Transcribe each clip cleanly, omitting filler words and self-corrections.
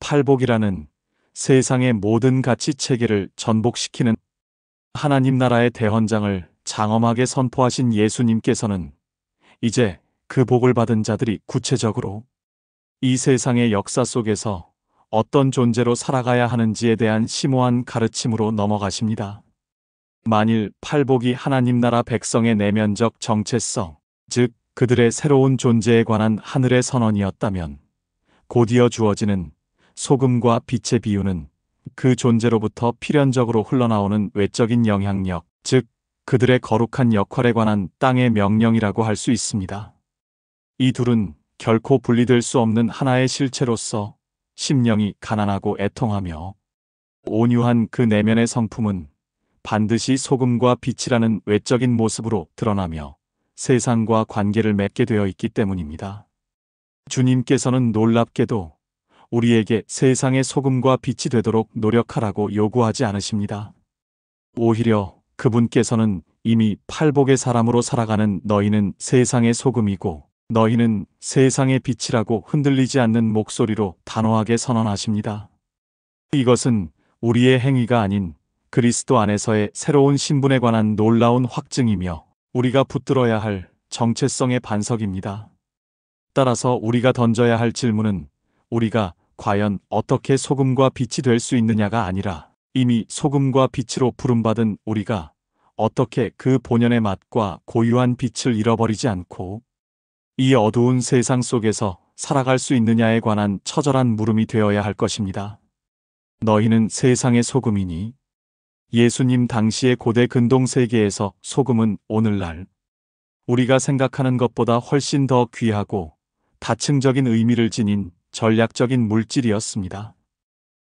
팔복이라는 세상의 모든 가치 체계를 전복시키는 하나님 나라의 대헌장을 장엄하게 선포하신 예수님께서는 이제 그 복을 받은 자들이 구체적으로 이 세상의 역사 속에서 어떤 존재로 살아가야 하는지에 대한 심오한 가르침으로 넘어가십니다. 만일 팔복이 하나님 나라 백성의 내면적 정체성, 즉 그들의 새로운 존재에 관한 하늘의 선언이었다면 곧이어 주어지는 소금과 빛의 비유는 그 존재로부터 필연적으로 흘러나오는 외적인 영향력, 즉 그들의 거룩한 역할에 관한 땅의 명령이라고 할 수 있습니다. 이 둘은 결코 분리될 수 없는 하나의 실체로서 심령이 가난하고 애통하며 온유한 그 내면의 성품은 반드시 소금과 빛이라는 외적인 모습으로 드러나며 세상과 관계를 맺게 되어 있기 때문입니다. 주님께서는 놀랍게도 우리에게 세상의 소금과 빛이 되도록 노력하라고 요구하지 않으십니다. 오히려 그분께서는 이미 팔복의 사람으로 살아가는 너희는 세상의 소금이고 너희는 세상의 빛이라고 흔들리지 않는 목소리로 단호하게 선언하십니다. 이것은 우리의 행위가 아닌 그리스도 안에서의 새로운 신분에 관한 놀라운 확증이며 우리가 붙들어야 할 정체성의 반석입니다. 따라서 우리가 던져야 할 질문은 우리가 과연 어떻게 소금과 빛이 될 수 있느냐가 아니라 이미 소금과 빛으로 부름받은 우리가 어떻게 그 본연의 맛과 고유한 빛을 잃어버리지 않고 이 어두운 세상 속에서 살아갈 수 있느냐에 관한 처절한 물음이 되어야 할 것입니다. 너희는 세상의 소금이니? 예수님 당시의 고대 근동 세계에서 소금은 오늘날 우리가 생각하는 것보다 훨씬 더 귀하고 다층적인 의미를 지닌 전략적인 물질이었습니다.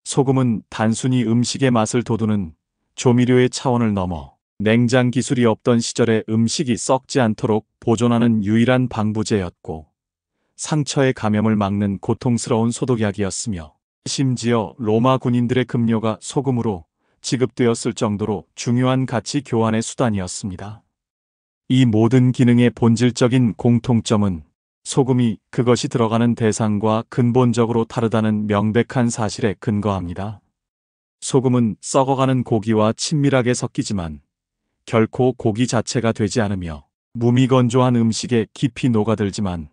소금은 단순히 음식의 맛을 돋우는 조미료의 차원을 넘어 냉장 기술이 없던 시절에 음식이 썩지 않도록 보존하는 유일한 방부제였고 상처의 감염을 막는 고통스러운 소독약이었으며 심지어 로마 군인들의 급료가 소금으로 지급되었을 정도로 중요한 가치 교환의 수단이었습니다. 이 모든 기능의 본질적인 공통점은 소금이 그것이 들어가는 대상과 근본적으로 다르다는 명백한 사실에 근거합니다. 소금은 썩어가는 고기와 친밀하게 섞이지만 결코 고기 자체가 되지 않으며 무미건조한 음식에 깊이 녹아들지만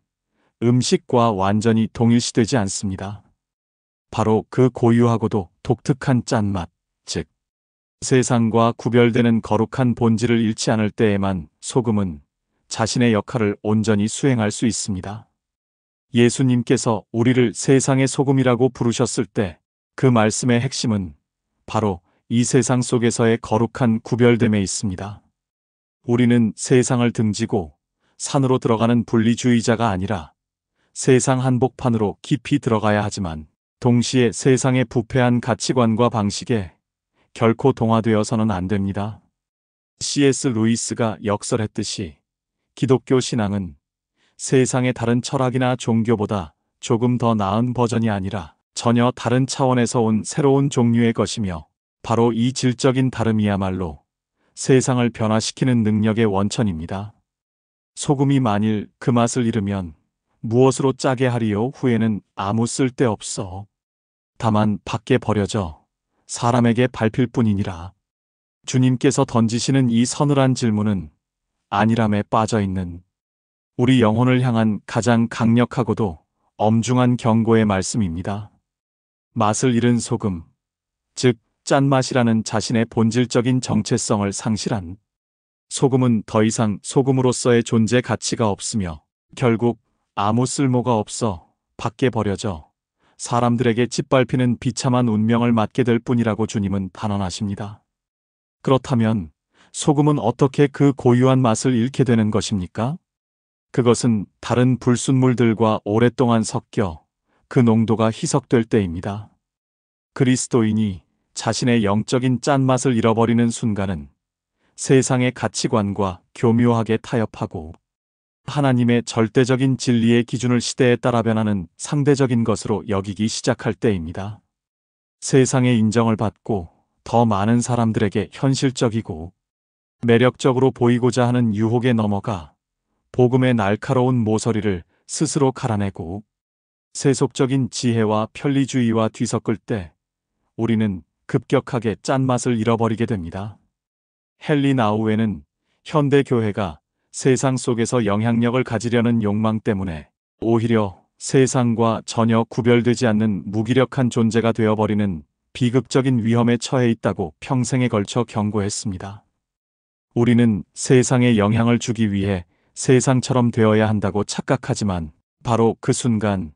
음식과 완전히 동일시되지 않습니다. 바로 그 고유하고도 독특한 짠맛, 즉 세상과 구별되는 거룩한 본질을 잃지 않을 때에만 소금은 자신의 역할을 온전히 수행할 수 있습니다. 예수님께서 우리를 세상의 소금이라고 부르셨을 때 그 말씀의 핵심은 바로 이 세상 속에서의 거룩한 구별됨에 있습니다. 우리는 세상을 등지고 산으로 들어가는 분리주의자가 아니라 세상 한복판으로 깊이 들어가야 하지만 동시에 세상의 부패한 가치관과 방식에 결코 동화되어서는 안 됩니다. C.S. 루이스가 역설했듯이 기독교 신앙은 세상의 다른 철학이나 종교보다 조금 더 나은 버전이 아니라 전혀 다른 차원에서 온 새로운 종류의 것이며 바로 이 질적인 다름이야말로 세상을 변화시키는 능력의 원천입니다. 소금이 만일 그 맛을 잃으면 무엇으로 짜게 하리요? 후에는 아무 쓸데없어. 다만 밖에 버려져 사람에게 밟힐 뿐이니라. 주님께서 던지시는 이 서늘한 질문은 안일함에 빠져있는 우리 영혼을 향한 가장 강력하고도 엄중한 경고의 말씀입니다. 맛을 잃은 소금, 즉 짠맛이라는 자신의 본질적인 정체성을 상실한 소금은 더 이상 소금으로서의 존재 가치가 없으며 결국 아무 쓸모가 없어 밖에 버려져 사람들에게 짓밟히는 비참한 운명을 맞게 될 뿐이라고 주님은 단언하십니다. 그렇다면 소금은 어떻게 그 고유한 맛을 잃게 되는 것입니까? 그것은 다른 불순물들과 오랫동안 섞여 그 농도가 희석될 때입니다. 그리스도인이 자신의 영적인 짠맛을 잃어버리는 순간은 세상의 가치관과 교묘하게 타협하고 하나님의 절대적인 진리의 기준을 시대에 따라 변하는 상대적인 것으로 여기기 시작할 때입니다. 세상의 인정을 받고 더 많은 사람들에게 현실적이고 매력적으로 보이고자 하는 유혹에 넘어가 복음의 날카로운 모서리를 스스로 갈아내고 세속적인 지혜와 편리주의와 뒤섞을 때 우리는 급격하게 짠맛을 잃어버리게 됩니다. 헨리 나우에는 현대 교회가 세상 속에서 영향력을 가지려는 욕망 때문에 오히려 세상과 전혀 구별되지 않는 무기력한 존재가 되어버리는 비극적인 위험에 처해 있다고 평생에 걸쳐 경고했습니다. 우리는 세상에 영향을 주기 위해 세상처럼 되어야 한다고 착각하지만 바로 그 순간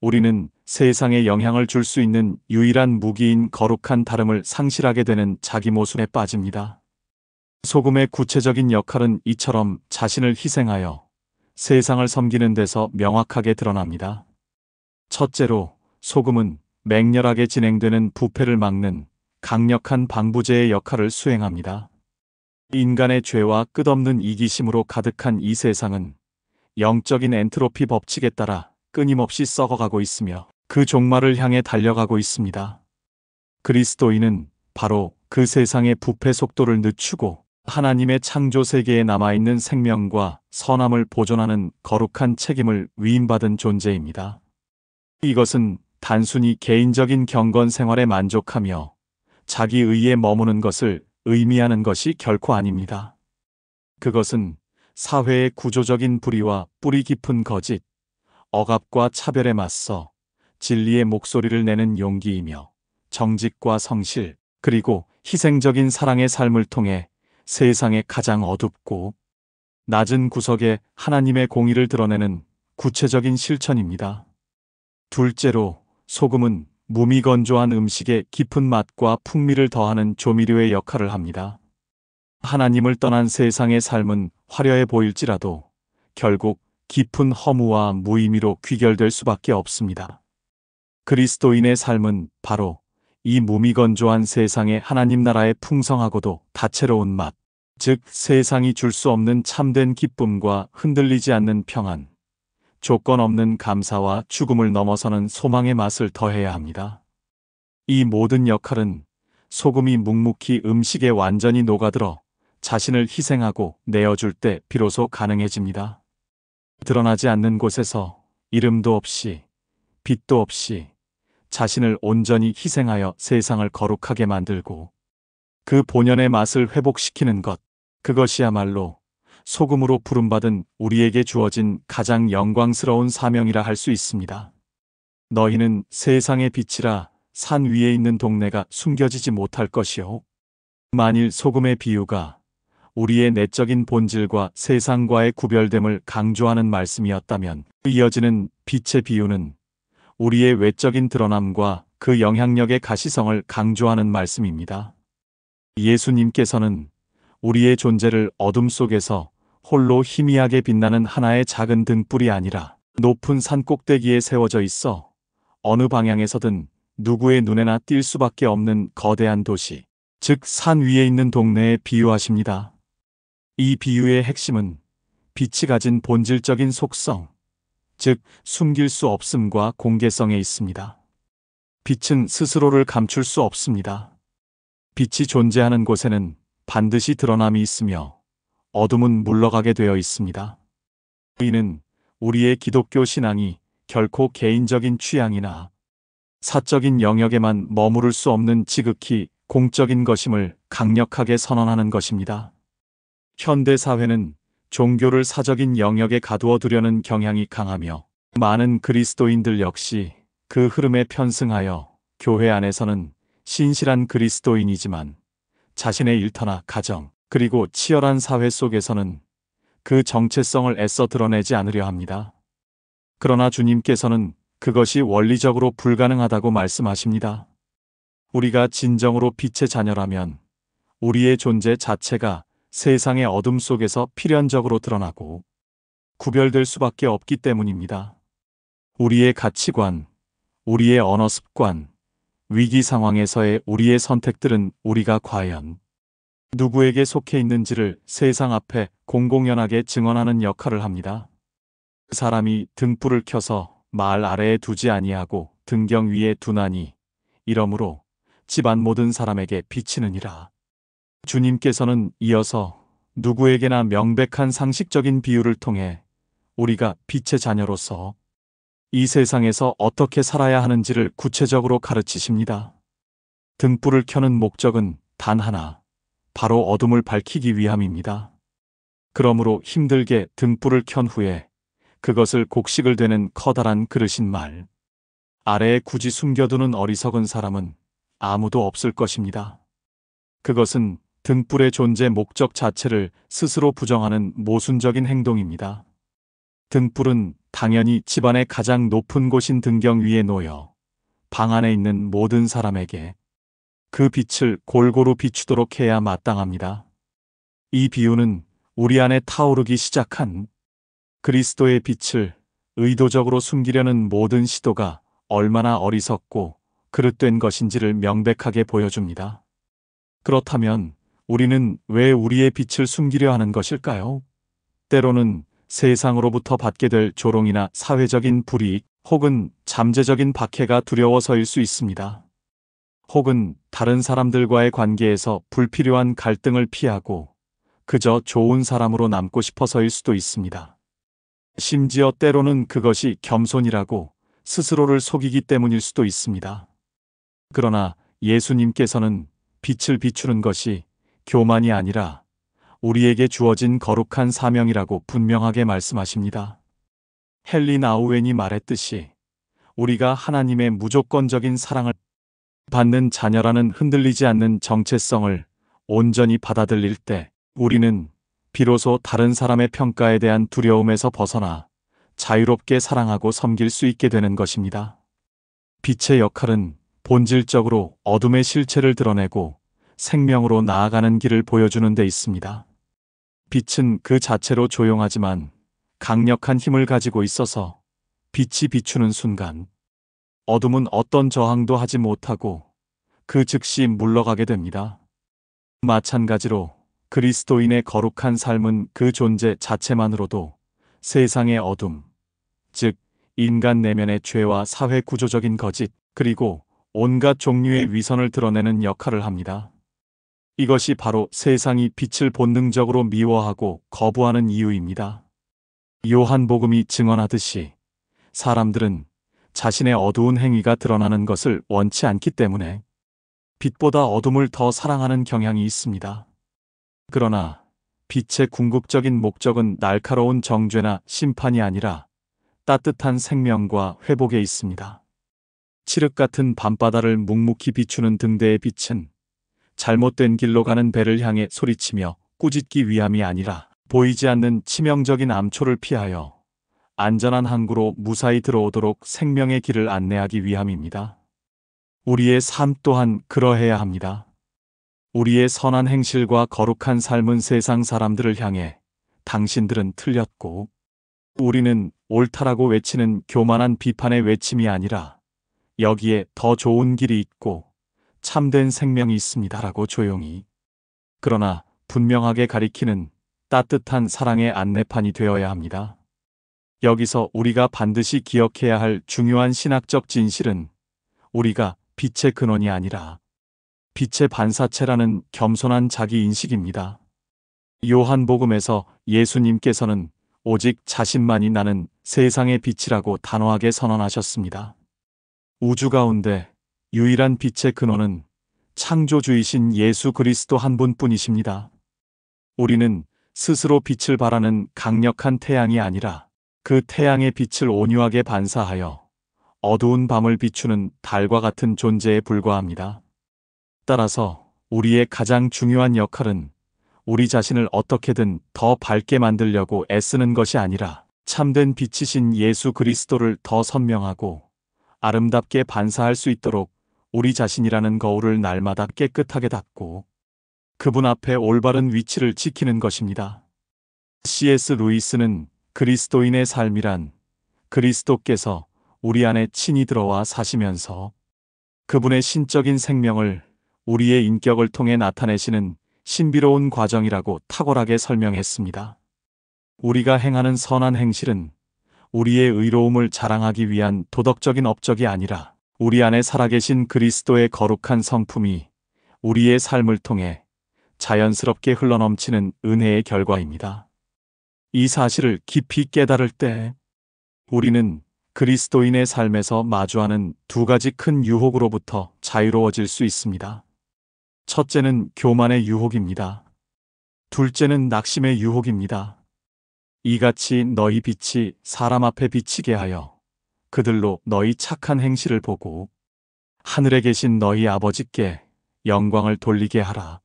우리는 세상에 영향을 줄 수 있는 유일한 무기인 거룩한 다름을 상실하게 되는 자기 모순에 빠집니다. 소금의 구체적인 역할은 이처럼 자신을 희생하여 세상을 섬기는 데서 명확하게 드러납니다. 첫째로 소금은 맹렬하게 진행되는 부패를 막는 강력한 방부제의 역할을 수행합니다. 인간의 죄와 끝없는 이기심으로 가득한 이 세상은 영적인 엔트로피 법칙에 따라 끊임없이 썩어가고 있으며 그 종말을 향해 달려가고 있습니다. 그리스도인은 바로 그 세상의 부패 속도를 늦추고 하나님의 창조 세계에 남아있는 생명과 선함을 보존하는 거룩한 책임을 위임받은 존재입니다. 이것은 단순히 개인적인 경건 생활에 만족하며 자기 의에 머무는 것을 의미하는 것이 결코 아닙니다. 그것은 사회의 구조적인 불의와 뿌리 깊은 거짓, 억압과 차별에 맞서 진리의 목소리를 내는 용기이며 정직과 성실, 그리고 희생적인 사랑의 삶을 통해 세상의 가장 어둡고 낮은 구석에 하나님의 공의를 드러내는 구체적인 실천입니다. 둘째로 소금은 무미건조한 음식에 깊은 맛과 풍미를 더하는 조미료의 역할을 합니다. 하나님을 떠난 세상의 삶은 화려해 보일지라도 결국 깊은 허무와 무의미로 귀결될 수밖에 없습니다. 그리스도인의 삶은 바로 이 무미건조한 세상의 하나님 나라의 풍성하고도 다채로운 맛, 즉 세상이 줄 수 없는 참된 기쁨과 흔들리지 않는 평안, 조건 없는 감사와 죽음을 넘어서는 소망의 맛을 더해야 합니다. 이 모든 역할은 소금이 묵묵히 음식에 완전히 녹아들어 자신을 희생하고 내어줄 때 비로소 가능해집니다. 드러나지 않는 곳에서 이름도 없이 빛도 없이 자신을 온전히 희생하여 세상을 거룩하게 만들고 그 본연의 맛을 회복시키는 것, 그것이야말로 소금으로 부름받은 우리에게 주어진 가장 영광스러운 사명이라 할 수 있습니다. 너희는 세상의 빛이라 산 위에 있는 동네가 숨겨지지 못할 것이요. 만일 소금의 비유가 우리의 내적인 본질과 세상과의 구별됨을 강조하는 말씀이었다면 이어지는 빛의 비유는 우리의 외적인 드러남과 그 영향력의 가시성을 강조하는 말씀입니다. 예수님께서는 우리의 존재를 어둠 속에서 홀로 희미하게 빛나는 하나의 작은 등불이 아니라 높은 산 꼭대기에 세워져 있어 어느 방향에서든 누구의 눈에나 띌 수밖에 없는 거대한 도시, 즉 산 위에 있는 동네에 비유하십니다. 이 비유의 핵심은 빛이 가진 본질적인 속성, 즉 숨길 수 없음과 공개성에 있습니다. 빛은 스스로를 감출 수 없습니다. 빛이 존재하는 곳에는 반드시 드러남이 있으며 어둠은 물러가게 되어 있습니다. 이는 우리의 기독교 신앙이 결코 개인적인 취향이나 사적인 영역에만 머무를 수 없는 지극히 공적인 것임을 강력하게 선언하는 것입니다. 현대 사회는 종교를 사적인 영역에 가두어 두려는 경향이 강하며 많은 그리스도인들 역시 그 흐름에 편승하여 교회 안에서는 신실한 그리스도인이지만 자신의 일터나 가정, 그리고 치열한 사회 속에서는 그 정체성을 애써 드러내지 않으려 합니다. 그러나 주님께서는 그것이 원리적으로 불가능하다고 말씀하십니다. 우리가 진정으로 빛의 자녀라면 우리의 존재 자체가 세상의 어둠 속에서 필연적으로 드러나고 구별될 수밖에 없기 때문입니다. 우리의 가치관, 우리의 언어 습관, 위기 상황에서의 우리의 선택들은 우리가 과연 누구에게 속해 있는지를 세상 앞에 공공연하게 증언하는 역할을 합니다. 그 사람이 등불을 켜서 마을 아래에 두지 아니하고 등경 위에 두나니 이러므로 집안 모든 사람에게 비치느니라. 주님께서는 이어서 누구에게나 명백한 상식적인 비유를 통해 우리가 빛의 자녀로서 이 세상에서 어떻게 살아야 하는지를 구체적으로 가르치십니다. 등불을 켜는 목적은 단 하나, 바로 어둠을 밝히기 위함입니다. 그러므로 힘들게 등불을 켠 후에 그것을 곡식을 되는 커다란 그릇인 말 아래에 굳이 숨겨두는 어리석은 사람은 아무도 없을 것입니다. 그것은 등불의 존재 목적 자체를 스스로 부정하는 모순적인 행동입니다. 등불은 당연히 집안의 가장 높은 곳인 등경 위에 놓여 방 안에 있는 모든 사람에게 그 빛을 골고루 비추도록 해야 마땅합니다. 이 비유는 우리 안에 타오르기 시작한 그리스도의 빛을 의도적으로 숨기려는 모든 시도가 얼마나 어리석고 그릇된 것인지를 명백하게 보여줍니다. 그렇다면 우리는 왜 우리의 빛을 숨기려 하는 것일까요? 때로는 세상으로부터 받게 될 조롱이나 사회적인 불이익 혹은 잠재적인 박해가 두려워서일 수 있습니다. 혹은 다른 사람들과의 관계에서 불필요한 갈등을 피하고 그저 좋은 사람으로 남고 싶어서일 수도 있습니다. 심지어 때로는 그것이 겸손이라고 스스로를 속이기 때문일 수도 있습니다. 그러나 예수님께서는 빛을 비추는 것이 교만이 아니라 우리에게 주어진 거룩한 사명이라고 분명하게 말씀하십니다. 헨리 나우엔이 말했듯이 우리가 하나님의 무조건적인 사랑을 받는 자녀라는 흔들리지 않는 정체성을 온전히 받아들일 때 우리는 비로소 다른 사람의 평가에 대한 두려움에서 벗어나 자유롭게 사랑하고 섬길 수 있게 되는 것입니다. 빛의 역할은 본질적으로 어둠의 실체를 드러내고 생명으로 나아가는 길을 보여주는 데 있습니다. 빛은 그 자체로 조용하지만 강력한 힘을 가지고 있어서 빛이 비추는 순간 어둠은 어떤 저항도 하지 못하고 그 즉시 물러가게 됩니다. 마찬가지로 그리스도인의 거룩한 삶은 그 존재 자체만으로도 세상의 어둠, 즉 인간 내면의 죄와 사회 구조적인 거짓, 그리고 온갖 종류의 위선을 드러내는 역할을 합니다. 이것이 바로 세상이 빛을 본능적으로 미워하고 거부하는 이유입니다. 요한복음이 증언하듯이 사람들은 자신의 어두운 행위가 드러나는 것을 원치 않기 때문에 빛보다 어둠을 더 사랑하는 경향이 있습니다. 그러나 빛의 궁극적인 목적은 날카로운 정죄나 심판이 아니라 따뜻한 생명과 회복에 있습니다. 칠흑 같은 밤바다를 묵묵히 비추는 등대의 빛은 잘못된 길로 가는 배를 향해 소리치며 꾸짖기 위함이 아니라 보이지 않는 치명적인 암초를 피하여 안전한 항구로 무사히 들어오도록 생명의 길을 안내하기 위함입니다. 우리의 삶 또한 그러해야 합니다. 우리의 선한 행실과 거룩한 삶은 세상 사람들을 향해 당신들은 틀렸고 우리는 옳다라고 외치는 교만한 비판의 외침이 아니라 여기에 더 좋은 길이 있고 참된 생명이 있습니다라고 조용히 그러나 분명하게 가리키는 따뜻한 사랑의 안내판이 되어야 합니다. 여기서 우리가 반드시 기억해야 할 중요한 신학적 진실은 우리가 빛의 근원이 아니라 빛의 반사체라는 겸손한 자기인식입니다. 요한복음에서 예수님께서는 오직 자신만이 나는 세상의 빛이라고 단호하게 선언하셨습니다. 우주 가운데 유일한 빛의 근원은 창조주이신 예수 그리스도 한 분뿐이십니다. 우리는 스스로 빛을 발하는 강력한 태양이 아니라 그 태양의 빛을 온유하게 반사하여 어두운 밤을 비추는 달과 같은 존재에 불과합니다. 따라서 우리의 가장 중요한 역할은 우리 자신을 어떻게든 더 밝게 만들려고 애쓰는 것이 아니라 참된 빛이신 예수 그리스도를 더 선명하고 아름답게 반사할 수 있도록 우리 자신이라는 거울을 날마다 깨끗하게 닦고 그분 앞에 올바른 위치를 지키는 것입니다. C.S. 루이스는 그리스도인의 삶이란 그리스도께서 우리 안에 친히 들어와 사시면서 그분의 신적인 생명을 우리의 인격을 통해 나타내시는 신비로운 과정이라고 탁월하게 설명했습니다. 우리가 행하는 선한 행실은 우리의 의로움을 자랑하기 위한 도덕적인 업적이 아니라 우리 안에 살아계신 그리스도의 거룩한 성품이 우리의 삶을 통해 자연스럽게 흘러넘치는 은혜의 결과입니다. 이 사실을 깊이 깨달을 때 우리는 그리스도인의 삶에서 마주하는 두 가지 큰 유혹으로부터 자유로워질 수 있습니다. 첫째는 교만의 유혹입니다. 둘째는 낙심의 유혹입니다. 이같이 너희 빛이 사람 앞에 비치게 하여 그들로 너희 착한 행실을 보고 하늘에 계신 너희 아버지께 영광을 돌리게 하라.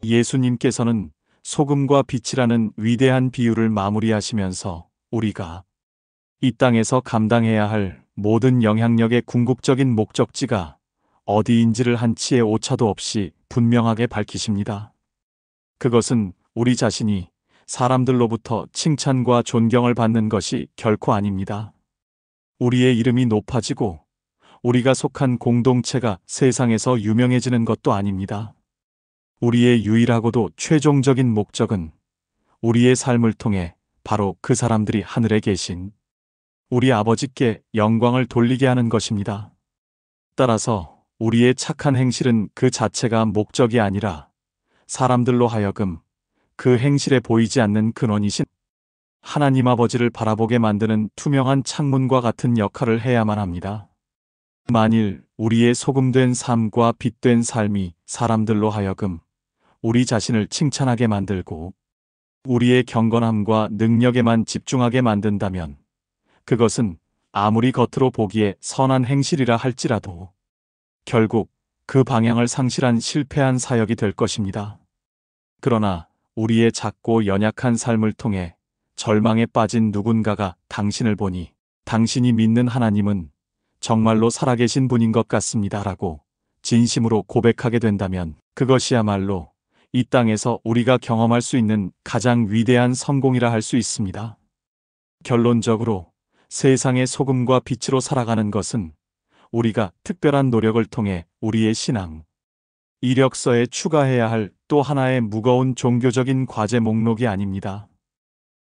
예수님께서는 소금과 빛이라는 위대한 비유를 마무리하시면서 우리가 이 땅에서 감당해야 할 모든 영향력의 궁극적인 목적지가 어디인지를 한치의 오차도 없이 분명하게 밝히십니다. 그것은 우리 자신이 사람들로부터 칭찬과 존경을 받는 것이 결코 아닙니다. 우리의 이름이 높아지고 우리가 속한 공동체가 세상에서 유명해지는 것도 아닙니다. 우리의 유일하고도 최종적인 목적은 우리의 삶을 통해 바로 그 사람들이 하늘에 계신 우리 아버지께 영광을 돌리게 하는 것입니다. 따라서 우리의 착한 행실은 그 자체가 목적이 아니라 사람들로 하여금 그 행실에 보이지 않는 근원이신 하나님 아버지를 바라보게 만드는 투명한 창문과 같은 역할을 해야만 합니다. 만일 우리의 소금된 삶과 빛된 삶이 사람들로 하여금 우리 자신을 칭찬하게 만들고 우리의 경건함과 능력에만 집중하게 만든다면 그것은 아무리 겉으로 보기에 선한 행실이라 할지라도 결국 그 방향을 상실한 실패한 사역이 될 것입니다. 그러나 우리의 작고 연약한 삶을 통해 절망에 빠진 누군가가 당신을 보니 당신이 믿는 하나님은 정말로 살아계신 분인 것 같습니다라고 진심으로 고백하게 된다면 그것이야말로 이 땅에서 우리가 경험할 수 있는 가장 위대한 성공이라 할 수 있습니다. 결론적으로 세상의 소금과 빛으로 살아가는 것은 우리가 특별한 노력을 통해 우리의 신앙, 이력서에 추가해야 할 또 하나의 무거운 종교적인 과제 목록이 아닙니다.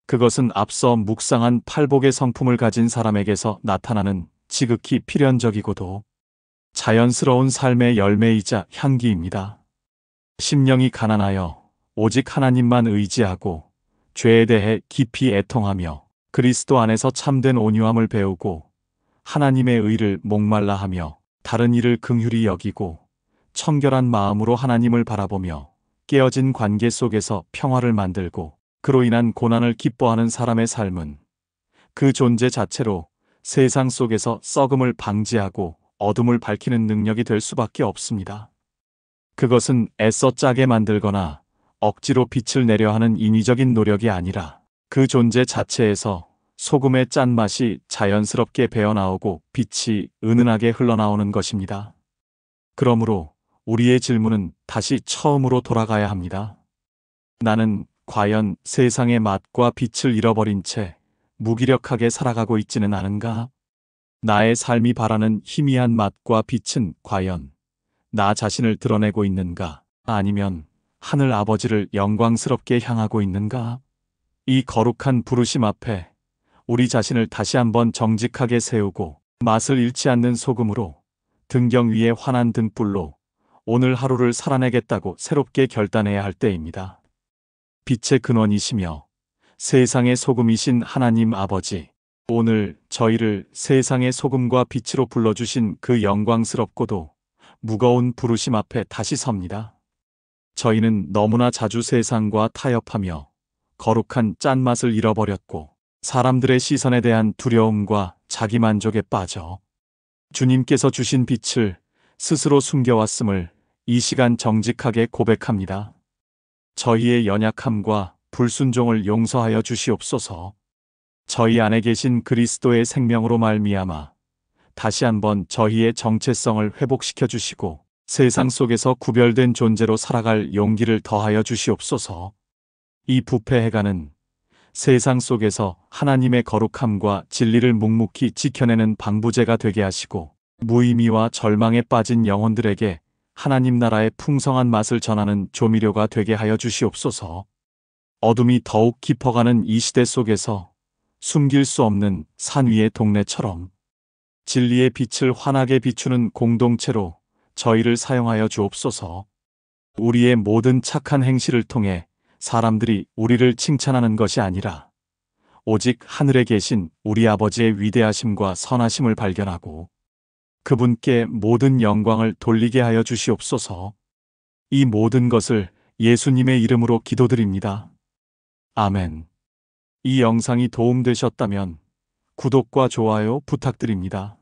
그것은 앞서 묵상한 팔복의 성품을 가진 사람에게서 나타나는 지극히 필연적이고도 자연스러운 삶의 열매이자 향기입니다. 심령이 가난하여 오직 하나님만 의지하고 죄에 대해 깊이 애통하며 그리스도 안에서 참된 온유함을 배우고 하나님의 의를 목말라 하며 다른 이를 긍휼히 여기고 청결한 마음으로 하나님을 바라보며 깨어진 관계 속에서 평화를 만들고 그로 인한 고난을 기뻐하는 사람의 삶은 그 존재 자체로 세상 속에서 썩음을 방지하고 어둠을 밝히는 능력이 될 수밖에 없습니다. 그것은 애써 짜게 만들거나 억지로 빛을 내려 하는 인위적인 노력이 아니라 그 존재 자체에서 소금의 짠맛이 자연스럽게 배어나오고 빛이 은은하게 흘러나오는 것입니다. 그러므로 우리의 질문은 다시 처음으로 돌아가야 합니다. 나는 과연 세상의 맛과 빛을 잃어버린 채 무기력하게 살아가고 있지는 않은가? 나의 삶이 바라는 희미한 맛과 빛은 과연 나 자신을 드러내고 있는가? 아니면 하늘 아버지를 영광스럽게 향하고 있는가? 이 거룩한 부르심 앞에 우리 자신을 다시 한번 정직하게 세우고 맛을 잃지 않는 소금으로 등경 위에 환한 등불로 오늘 하루를 살아내겠다고 새롭게 결단해야 할 때입니다. 빛의 근원이시며 세상의 소금이신 하나님 아버지, 오늘 저희를 세상의 소금과 빛으로 불러주신 그 영광스럽고도 무거운 부르심 앞에 다시 섭니다. 저희는 너무나 자주 세상과 타협하며 거룩한 짠맛을 잃어버렸고 사람들의 시선에 대한 두려움과 자기만족에 빠져 주님께서 주신 빛을 스스로 숨겨왔음을 이 시간 정직하게 고백합니다. 저희의 연약함과 불순종을 용서하여 주시옵소서. 저희 안에 계신 그리스도의 생명으로 말미암아 다시 한번 저희의 정체성을 회복시켜 주시고 세상 속에서 구별된 존재로 살아갈 용기를 더하여 주시옵소서. 이 부패해가는 세상 속에서 하나님의 거룩함과 진리를 묵묵히 지켜내는 방부제가 되게 하시고 무의미와 절망에 빠진 영혼들에게 하나님 나라의 풍성한 맛을 전하는 조미료가 되게 하여 주시옵소서. 어둠이 더욱 깊어가는 이 시대 속에서 숨길 수 없는 산 위의 동네처럼 진리의 빛을 환하게 비추는 공동체로 저희를 사용하여 주옵소서. 우리의 모든 착한 행실을 통해 사람들이 우리를 칭찬하는 것이 아니라 오직 하늘에 계신 우리 아버지의 위대하심과 선하심을 발견하고 그분께 모든 영광을 돌리게 하여 주시옵소서. 이 모든 것을 예수님의 이름으로 기도드립니다. 아멘. 이 영상이 도움되셨다면 구독과 좋아요 부탁드립니다.